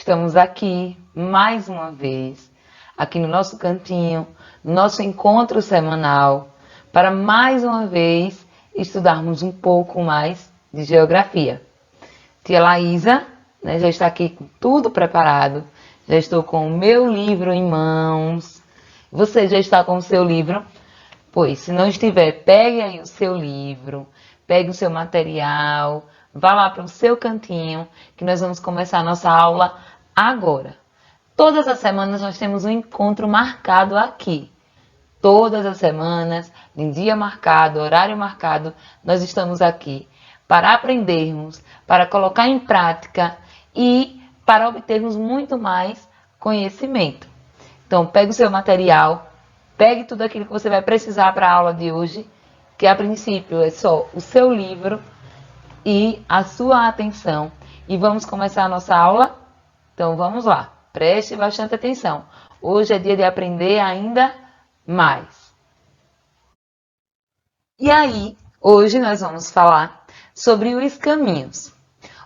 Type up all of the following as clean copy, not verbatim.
Estamos aqui mais uma vez, aqui no nosso cantinho, no nosso encontro semanal, para mais uma vez estudarmos um pouco mais de geografia. Tia Laísa, né, já está aqui com tudo preparado, já estou com o meu livro em mãos. Você já está com o seu livro? Pois, se não estiver, pegue aí o seu livro, pegue o seu material, vá lá para o seu cantinho, que nós vamos começar a nossa aula agora. Todas as semanas nós temos um encontro marcado aqui. Todas as semanas, em dia marcado, horário marcado, nós estamos aqui para aprendermos, para colocar em prática e para obtermos muito mais conhecimento. Então, pegue o seu material, pegue tudo aquilo que você vai precisar para a aula de hoje, que a princípio é só o seu livro e a sua atenção. E vamos começar a nossa aula? Então, vamos lá. Preste bastante atenção. Hoje é dia de aprender ainda mais. E aí, hoje nós vamos falar sobre os caminhos.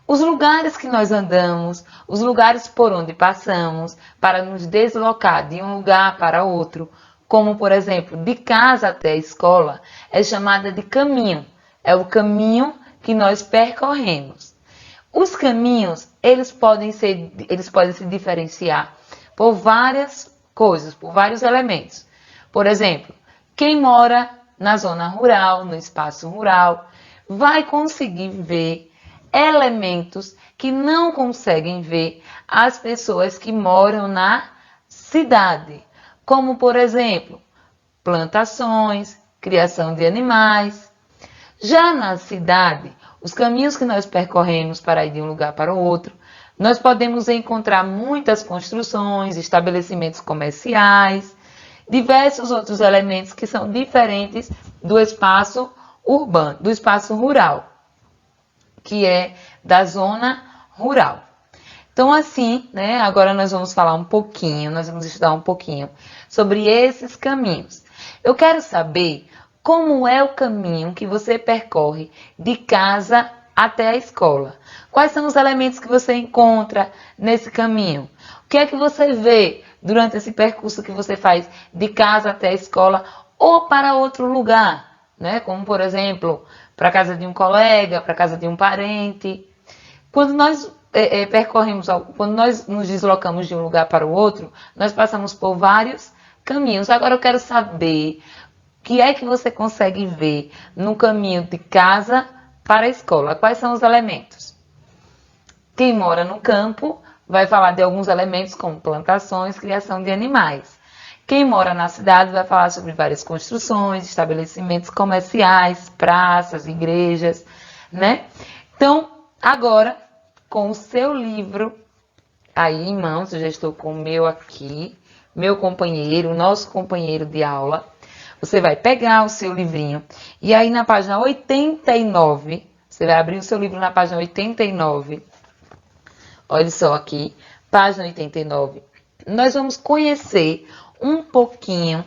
Os lugares que nós andamos, os lugares por onde passamos para nos deslocar de um lugar para outro, como por exemplo, de casa até a escola, é chamada de caminho. É o caminho que nós percorremos. Os caminhos, eles podem se diferenciar por várias coisas, por vários elementos. Por exemplo, quem mora na zona rural, no espaço rural, vai conseguir ver elementos que não conseguem ver as pessoas que moram na cidade, como, por exemplo, plantações, criação de animais. Já na cidade, os caminhos que nós percorremos para ir de um lugar para o outro, nós podemos encontrar muitas construções, estabelecimentos comerciais, diversos outros elementos que são diferentes do espaço urbano, do espaço rural, que é da zona rural. Então, assim, né, agora nós vamos falar um pouquinho, nós vamos estudar um pouquinho sobre esses caminhos. Eu quero saber como é o caminho que você percorre de casa até a escola. Quais são os elementos que você encontra nesse caminho? O que é que você vê durante esse percurso que você faz de casa até a escola ou para outro lugar, né? Como, por exemplo, para a casa de um colega, para a casa de um parente. Quando nós quando nós nos deslocamos de um lugar para o outro, nós passamos por vários caminhos. Agora eu quero saber o que é que você consegue ver no caminho de casa para a escola. Quais são os elementos? Quem mora no campo vai falar de alguns elementos como plantações, criação de animais. Quem mora na cidade vai falar sobre várias construções, estabelecimentos comerciais, praças, igrejas, né? Então, agora, com o seu livro aí em mãos, eu já estou com o meu aqui, meu companheiro, nosso companheiro de aula. Você vai pegar o seu livrinho e aí na página 89, você vai abrir o seu livro na página 89. Olha só aqui, página 89. Nós vamos conhecer um pouquinho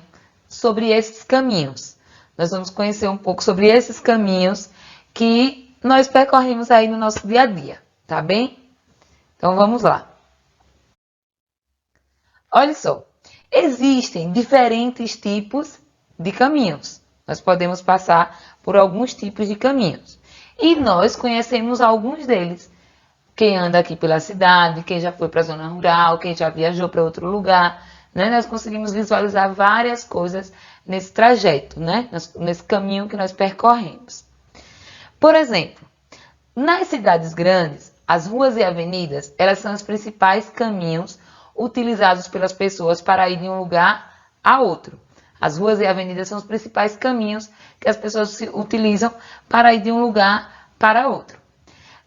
sobre esses caminhos. Nós vamos conhecer um pouco sobre esses caminhos que nós percorremos aí no nosso dia a dia, tá bem? Então vamos lá. Olha só, existem diferentes tipos de caminhos. Nós podemos passar por alguns tipos de caminhos. E nós conhecemos alguns deles. Quem anda aqui pela cidade, quem já foi para a zona rural, quem já viajou para outro lugar, né? Nós conseguimos visualizar várias coisas nesse trajeto, né? Nesse caminho que nós percorremos. Por exemplo, nas cidades grandes, as ruas e avenidas, elas são os principais caminhos utilizados pelas pessoas para ir de um lugar a outro. As ruas e avenidas são os principais caminhos que as pessoas utilizam para ir de um lugar para outro.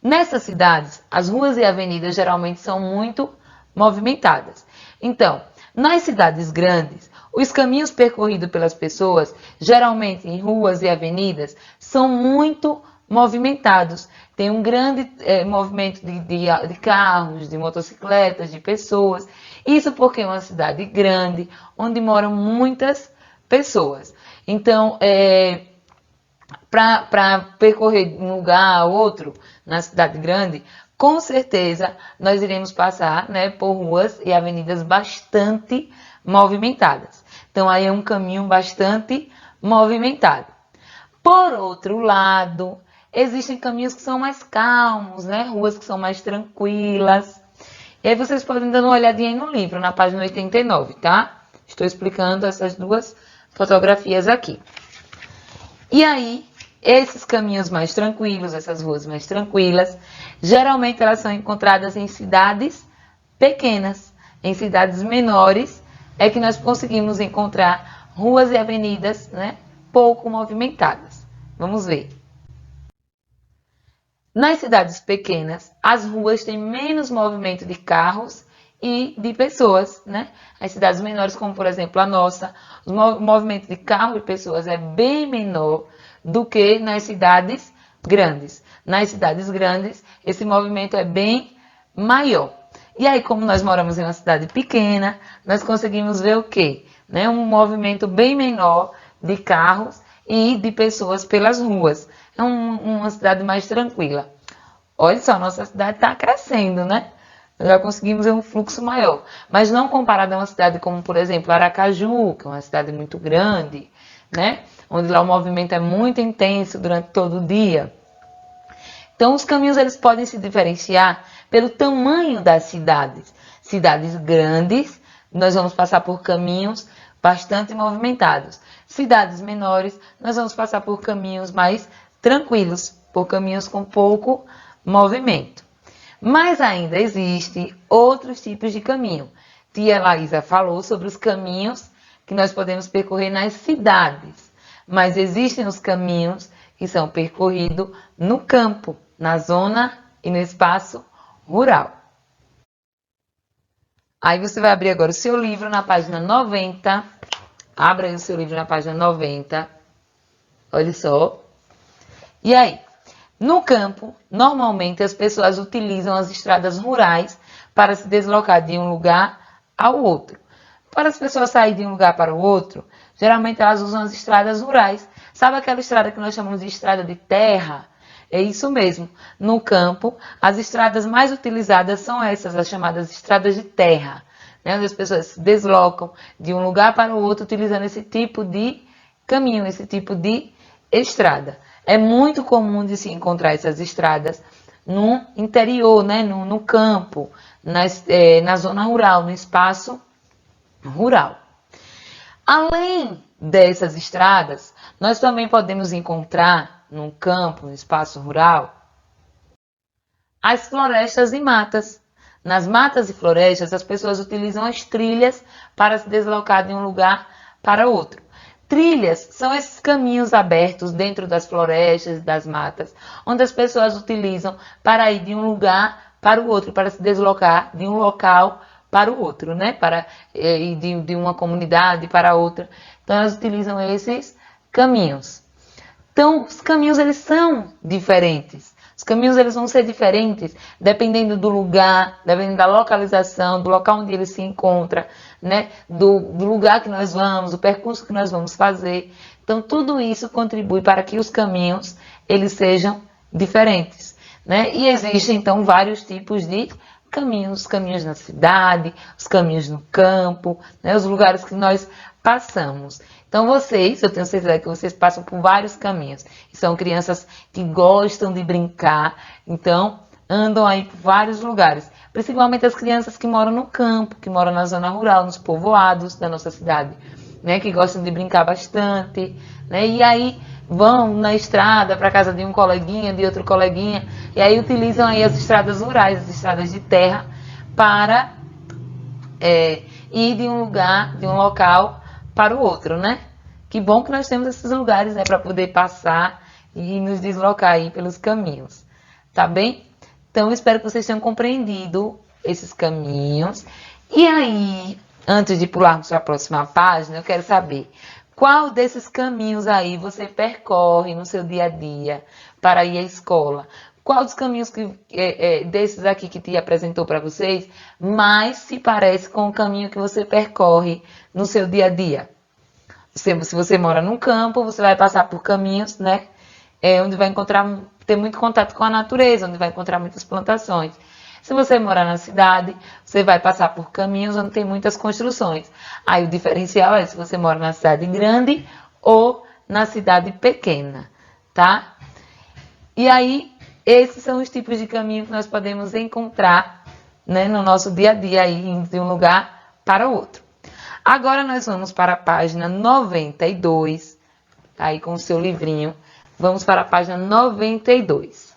Nessas cidades, as ruas e avenidas geralmente são muito movimentadas. Então, nas cidades grandes, os caminhos percorridos pelas pessoas, geralmente em ruas e avenidas, são muito movimentados. Tem um grande movimento de carros, de motocicletas, de pessoas. Isso porque é uma cidade grande, onde moram muitas pessoas. Então, para percorrer de um lugar a outro, na cidade grande, Com certeza, nós iremos passar, né, por ruas e avenidas bastante movimentadas. Então, aí é um caminho bastante movimentado. Por outro lado, existem caminhos que são mais calmos, né? Ruas que são mais tranquilas. E aí vocês podem dar uma olhadinha aí no livro, na página 89, tá? Estou explicando essas duas fotografias aqui. E aí, esses caminhos mais tranquilos, essas ruas mais tranquilas, geralmente elas são encontradas em cidades pequenas. Em cidades menores é que nós conseguimos encontrar ruas e avenidas, né, pouco movimentadas. Vamos ver. Nas cidades pequenas, as ruas têm menos movimento de carros e de pessoas, né? As cidades menores, como por exemplo a nossa, o movimento de carro e pessoas é bem menor do que nas cidades grandes. Nas cidades grandes, esse movimento é bem maior. E aí, como nós moramos em uma cidade pequena, nós conseguimos ver o quê? Né? Um movimento bem menor de carros e de pessoas pelas ruas. É uma cidade mais tranquila. Olha só, nossa cidade está crescendo, né? Já conseguimos ver um fluxo maior. Mas não comparado a uma cidade como, por exemplo, Aracaju, que é uma cidade muito grande, né? Onde lá o movimento é muito intenso durante todo o dia. Então, os caminhos eles podem se diferenciar pelo tamanho das cidades. Cidades grandes, nós vamos passar por caminhos bastante movimentados. Cidades menores, nós vamos passar por caminhos mais tranquilos, por caminhos com pouco movimento. Mas ainda existe outros tipos de caminho. Tia Laísa falou sobre os caminhos que nós podemos percorrer nas cidades. Mas existem os caminhos que são percorridos no campo, na zona e no espaço rural. Aí você vai abrir agora o seu livro na página 90. Abra aí o seu livro na página 90. Olha só. E aí? No campo, normalmente as pessoas utilizam as estradas rurais para se deslocar de um lugar ao outro. Para as pessoas saírem de um lugar para o outro, geralmente elas usam as estradas rurais. Sabe aquela estrada que nós chamamos de estrada de terra? É isso mesmo. No campo, as estradas mais utilizadas são essas, as chamadas estradas de terra, né? Onde as pessoas se deslocam de um lugar para o outro utilizando esse tipo de caminho, esse tipo de estrada. É muito comum de se encontrar essas estradas no interior, né? No campo, na zona rural, no espaço rural. Além dessas estradas, nós também podemos encontrar no campo, no espaço rural, as florestas e matas. Nas matas e florestas, as pessoas utilizam as trilhas para se deslocar de um lugar para outro. Trilhas são esses caminhos abertos dentro das florestas e das matas, onde as pessoas utilizam para ir de um lugar para o outro, para se deslocar de um local para o outro, né? Para ir de uma comunidade para outra. Então, elas utilizam esses caminhos. Então, os caminhos eles são diferentes. Os caminhos eles vão ser diferentes dependendo do lugar, dependendo da localização, do local onde ele se encontra, né? Do lugar que nós vamos, do percurso que nós vamos fazer. Então, tudo isso contribui para que os caminhos eles sejam diferentes, né? E existem, então, vários tipos de caminhos. Os caminhos na cidade, os caminhos no campo, né? Os lugares que nós passamos. Então, eu tenho certeza que vocês passam por vários caminhos. E são crianças que gostam de brincar, então andam aí por vários lugares. Principalmente as crianças que moram no campo, que moram na zona rural, nos povoados da nossa cidade, né? Que gostam de brincar bastante, né? E aí vão na estrada para casa de um coleguinha, de outro coleguinha, e aí utilizam aí as estradas rurais, as estradas de terra, para ir de um lugar, de um local para o outro, né? Que bom que nós temos esses lugares, né, para poder passar e nos deslocar aí pelos caminhos, tá bem? Então, eu espero que vocês tenham compreendido esses caminhos. E aí, antes de pularmos para a próxima página, eu quero saber qual desses caminhos aí você percorre no seu dia a dia para ir à escola. Qual dos caminhos desses aqui que te apresentou para vocês mais se parece com o caminho que você percorre no seu dia a dia? Se você mora num campo, você vai passar por caminhos, né? Onde vai encontrar ter muito contato com a natureza, onde vai encontrar muitas plantações. Se você morar na cidade, você vai passar por caminhos onde tem muitas construções. Aí o diferencial é se você mora na cidade grande ou na cidade pequena, tá? E aí, esses são os tipos de caminho que nós podemos encontrar, né, no nosso dia a dia, aí, de um lugar para o outro. Agora nós vamos para a página 92, aí com o seu livrinho. Vamos para a página 92.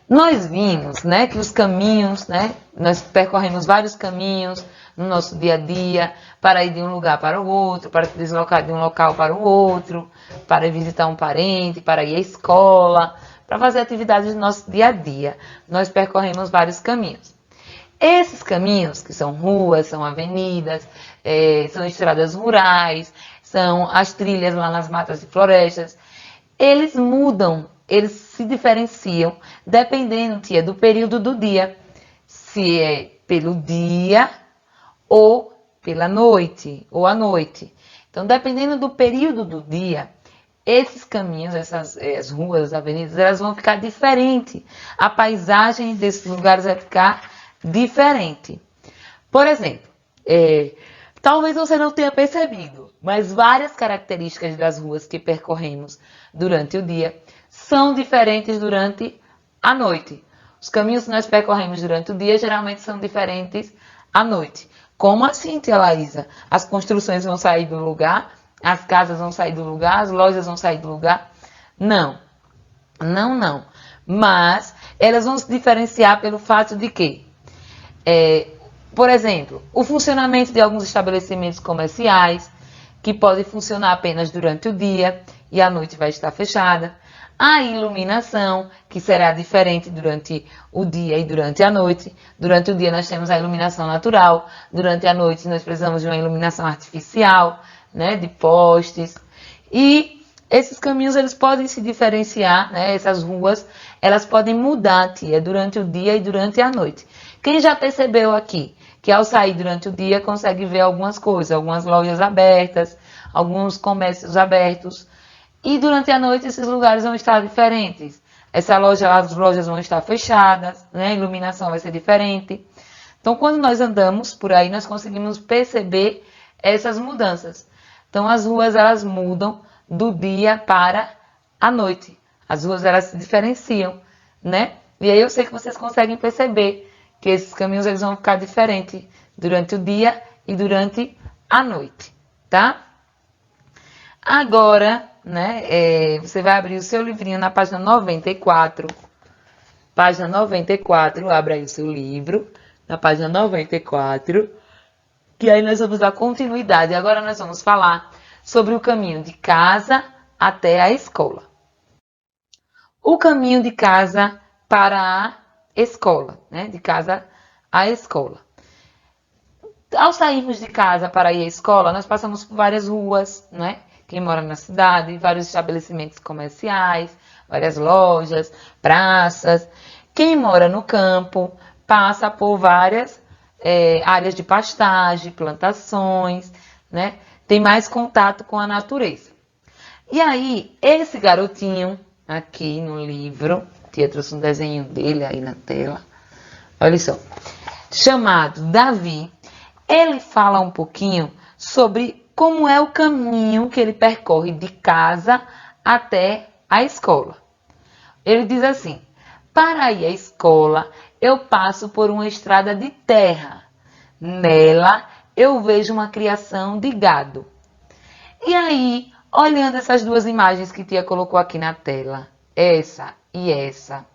Nós vimos, né, que os caminhos, né, nós percorremos vários caminhos no nosso dia a dia, para ir de um lugar para o outro, para se deslocar de um local para o outro, para visitar um parente, para ir à escola, para fazer atividades do nosso dia a dia. Nós percorremos vários caminhos. Esses caminhos, que são ruas, são avenidas, são estradas rurais, são as trilhas lá nas matas e florestas, eles mudam, eles se diferenciam dependendo, tia, do período do dia. Se é pelo dia ou pela noite, ou à noite. Então, dependendo do período do dia, esses caminhos, as ruas, as avenidas, elas vão ficar diferentes. A paisagem desses lugares vai ficar diferente. Por exemplo, talvez você não tenha percebido, mas várias características das ruas que percorremos durante o dia são diferentes durante a noite. Os caminhos que nós percorremos durante o dia geralmente são diferentes à noite. Como assim, tia Laísa? As construções vão sair do lugar, as casas vão sair do lugar, as lojas vão sair do lugar? Não. Não. Mas elas vão se diferenciar pelo fato de que, por exemplo, o funcionamento de alguns estabelecimentos comerciais, que podem funcionar apenas durante o dia e à noite vai estar fechada. A iluminação, que será diferente durante o dia e durante a noite. Durante o dia nós temos a iluminação natural, durante a noite nós precisamos de uma iluminação artificial, né, de postes. E esses caminhos eles podem se diferenciar, né, essas ruas, elas podem mudar, tia, durante o dia e durante a noite. Quem já percebeu aqui que ao sair durante o dia consegue ver algumas coisas, algumas lojas abertas, alguns comércios abertos, e durante a noite esses lugares vão estar diferentes. As lojas vão estar fechadas, né? A iluminação vai ser diferente. Então, quando nós andamos por aí, nós conseguimos perceber essas mudanças. Então, as ruas elas mudam do dia para a noite. As ruas elas se diferenciam, né? E aí eu sei que vocês conseguem perceber que esses caminhos eles vão ficar diferentes durante o dia e durante a noite, tá? Agora, né, você vai abrir o seu livrinho na página 94. Página 94, abra aí o seu livro, na página 94, que aí nós vamos dar continuidade. Agora nós vamos falar sobre o caminho de casa até a escola. O caminho de casa para a escola, né, de casa à escola. Ao sairmos de casa para ir à escola, nós passamos por várias ruas, né? Quem mora na cidade, vários estabelecimentos comerciais, várias lojas, praças. Quem mora no campo passa por várias áreas de pastagem, plantações, né? Tem mais contato com a natureza. E aí, esse garotinho aqui no livro, tia trouxe um desenho dele aí na tela, olha só, chamado Davi, ele fala um pouquinho sobre como é o caminho que ele percorre de casa até a escola. Ele diz assim: para ir à escola, eu passo por uma estrada de terra. Nela, eu vejo uma criação de gado. E aí, olhando essas duas imagens que tia colocou aqui na tela, essa e essa,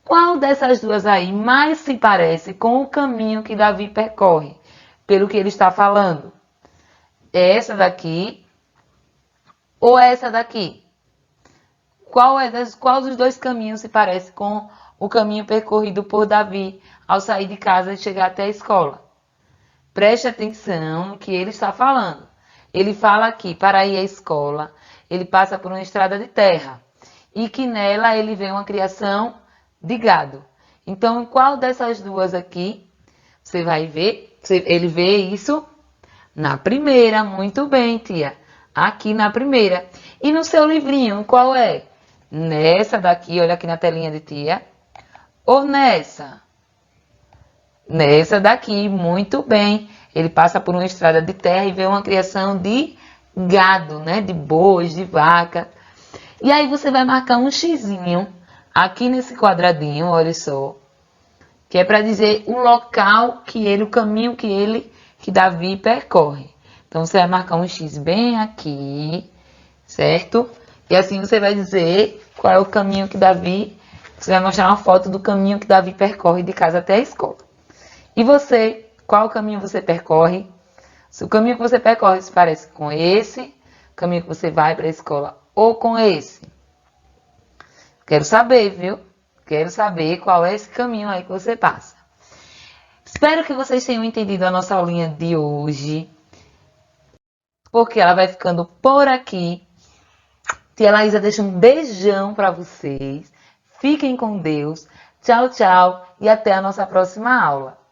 qual dessas duas aí mais se parece com o caminho que Davi percorre, pelo que ele está falando? É essa daqui ou é essa daqui? Qual dos dois caminhos se parece com o caminho percorrido por Davi ao sair de casa e chegar até a escola? Preste atenção no que ele está falando. Ele fala aqui, para ir à escola, ele passa por uma estrada de terra e que nela ele vê uma criação de gado. Então, em qual dessas duas aqui você vai ver? Ele vê isso na primeira. Muito bem, tia. Aqui na primeira. E no seu livrinho, qual é? Nessa daqui, olha aqui na telinha de tia. Ou nessa? Nessa daqui, muito bem. Ele passa por uma estrada de terra e vê uma criação de gado, né? De bois, de vaca. E aí você vai marcar um xizinho aqui nesse quadradinho, olha só. Que é para dizer o local que ele, o caminho que Davi percorre. Então você vai marcar um X bem aqui, certo? E assim você vai dizer qual é o caminho que Davi. Você vai mostrar uma foto do caminho que Davi percorre de casa até a escola. E você, qual caminho você percorre? Se o caminho que você percorre se parece com esse, o caminho que você vai para a escola, ou com esse. Quero saber, viu? Quero saber qual é esse caminho aí que você passa. Espero que vocês tenham entendido a nossa aulinha de hoje, porque ela vai ficando por aqui. Tia Laísa deixa um beijão para vocês. Fiquem com Deus. Tchau, tchau e até a nossa próxima aula.